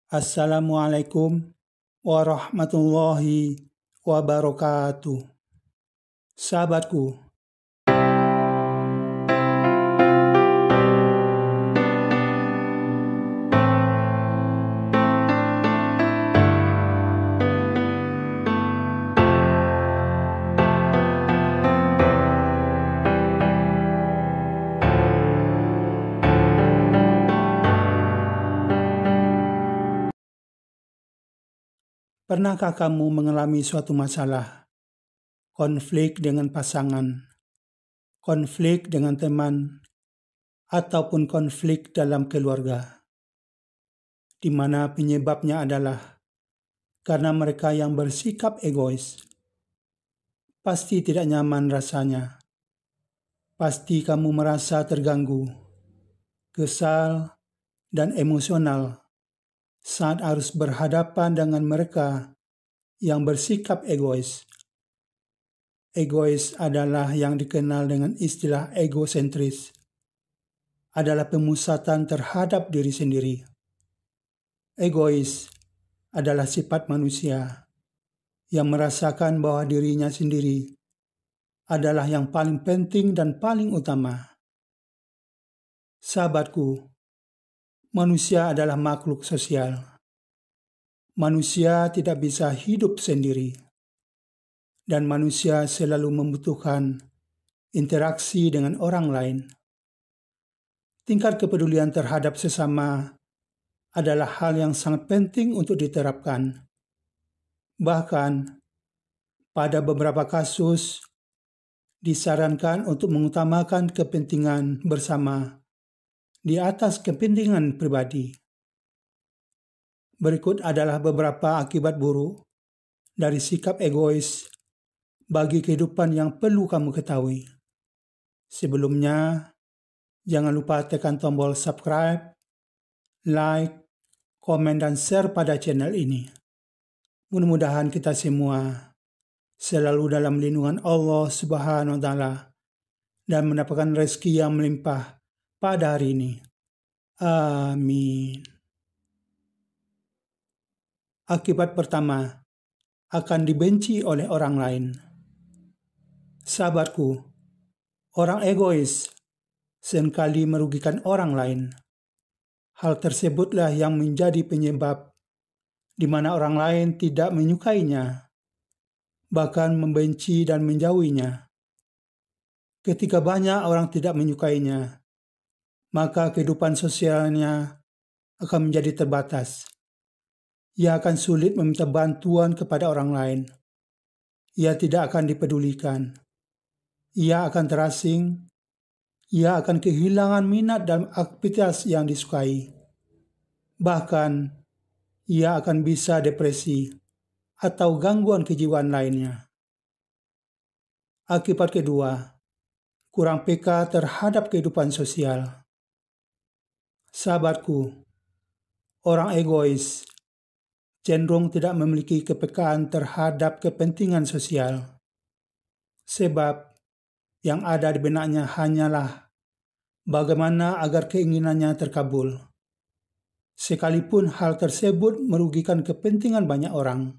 Assalamualaikum warahmatullahi wabarakatuh. Sahabatku, pernahkah kamu mengalami suatu masalah, konflik dengan pasangan, konflik dengan teman, ataupun konflik dalam keluarga, di mana penyebabnya adalah karena mereka yang bersikap egois? Pasti tidak nyaman rasanya. Pasti kamu merasa terganggu, kesal, dan emosional saat harus berhadapan dengan mereka yang bersikap egois. Egois adalah yang dikenal dengan istilah egosentris, adalah pemusatan terhadap diri sendiri. Egois adalah sifat manusia yang merasakan bahwa dirinya sendiri adalah yang paling penting dan paling utama. Sahabatku, manusia adalah makhluk sosial. Manusia tidak bisa hidup sendiri, dan manusia selalu membutuhkan interaksi dengan orang lain. Tingkat kepedulian terhadap sesama adalah hal yang sangat penting untuk diterapkan. Bahkan, pada beberapa kasus, disarankan untuk mengutamakan kepentingan bersama di atas kepentingan pribadi. Berikut adalah beberapa akibat buruk dari sikap egois bagi kehidupan yang perlu kamu ketahui. Sebelumnya, jangan lupa tekan tombol subscribe, like, komen, dan share pada channel ini. Mudah-mudahan kita semua selalu dalam lindungan Allah Subhanahu wa Ta'ala dan mendapatkan rezeki yang melimpah pada hari ini. Amin. Akibat pertama, akan dibenci oleh orang lain. Sahabatku, orang egois seringkali merugikan orang lain. Hal tersebutlah yang menjadi penyebab di mana orang lain tidak menyukainya, bahkan membenci dan menjauhinya. Ketika banyak orang tidak menyukainya, maka kehidupan sosialnya akan menjadi terbatas. Ia akan sulit meminta bantuan kepada orang lain. Ia tidak akan dipedulikan. Ia akan terasing. Ia akan kehilangan minat dalam aktivitas yang disukai. Bahkan, ia akan bisa depresi atau gangguan kejiwaan lainnya. Akibat kedua, kurang peka terhadap kehidupan sosial. Sahabatku, orang egois cenderung tidak memiliki kepekaan terhadap kepentingan sosial. Sebab yang ada di benaknya hanyalah bagaimana agar keinginannya terkabul. Sekalipun hal tersebut merugikan kepentingan banyak orang.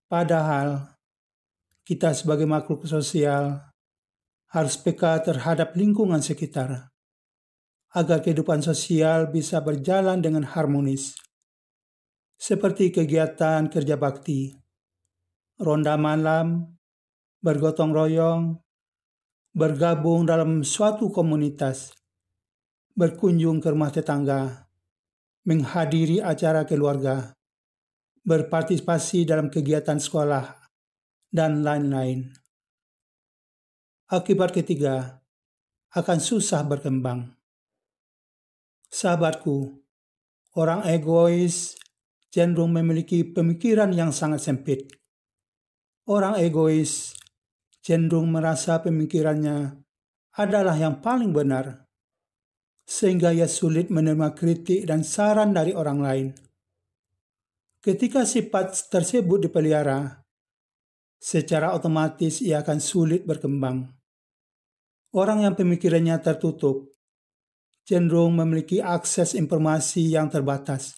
Padahal, kita sebagai makhluk sosial harus peka terhadap lingkungan sekitar, agar kehidupan sosial bisa berjalan dengan harmonis. Seperti kegiatan kerja bakti, ronda malam, bergotong royong, bergabung dalam suatu komunitas, berkunjung ke rumah tetangga, menghadiri acara keluarga, berpartisipasi dalam kegiatan sekolah, dan lain-lain. Akibat ketiga, akan susah berkembang. Sahabatku, orang egois cenderung memiliki pemikiran yang sangat sempit. Orang egois cenderung merasa pemikirannya adalah yang paling benar, sehingga ia sulit menerima kritik dan saran dari orang lain. Ketika sifat tersebut dipelihara, secara otomatis ia akan sulit berkembang. Orang yang pemikirannya tertutup cenderung memiliki akses informasi yang terbatas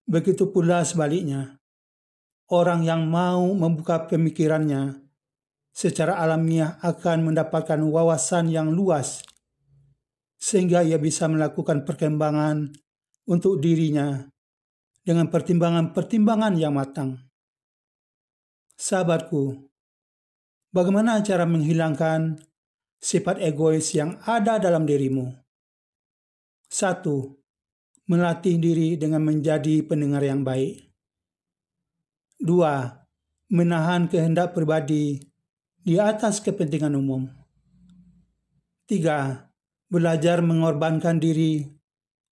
Begitu pula sebaliknya, orang yang mau membuka pemikirannya secara alamiah akan mendapatkan wawasan yang luas, sehingga ia bisa melakukan perkembangan untuk dirinya dengan pertimbangan-pertimbangan yang matang. Sahabatku, bagaimana cara menghilangkan sifat egois yang ada dalam dirimu? 1. Melatih diri dengan menjadi pendengar yang baik. 2. Menahan kehendak pribadi di atas kepentingan umum. 3. Belajar mengorbankan diri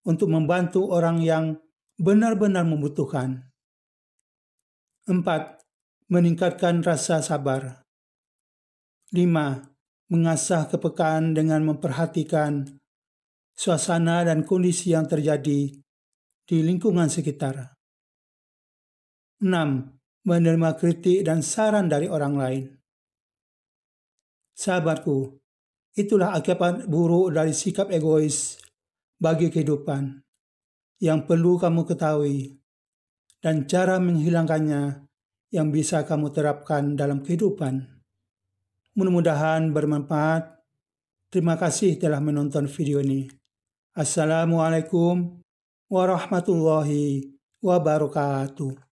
untuk membantu orang yang benar-benar membutuhkan. 4. Meningkatkan rasa sabar. 5. Mengasah kepekaan dengan memperhatikan suasana dan kondisi yang terjadi di lingkungan sekitar. 6. Menerima kritik dan saran dari orang lain. Sahabatku, itulah akibat buruk dari sikap egois bagi kehidupan yang perlu kamu ketahui dan cara menghilangkannya yang bisa kamu terapkan dalam kehidupan. Mudah-mudahan bermanfaat. Terima kasih telah menonton video ini. Assalamualaikum warahmatullahi wabarakatuh.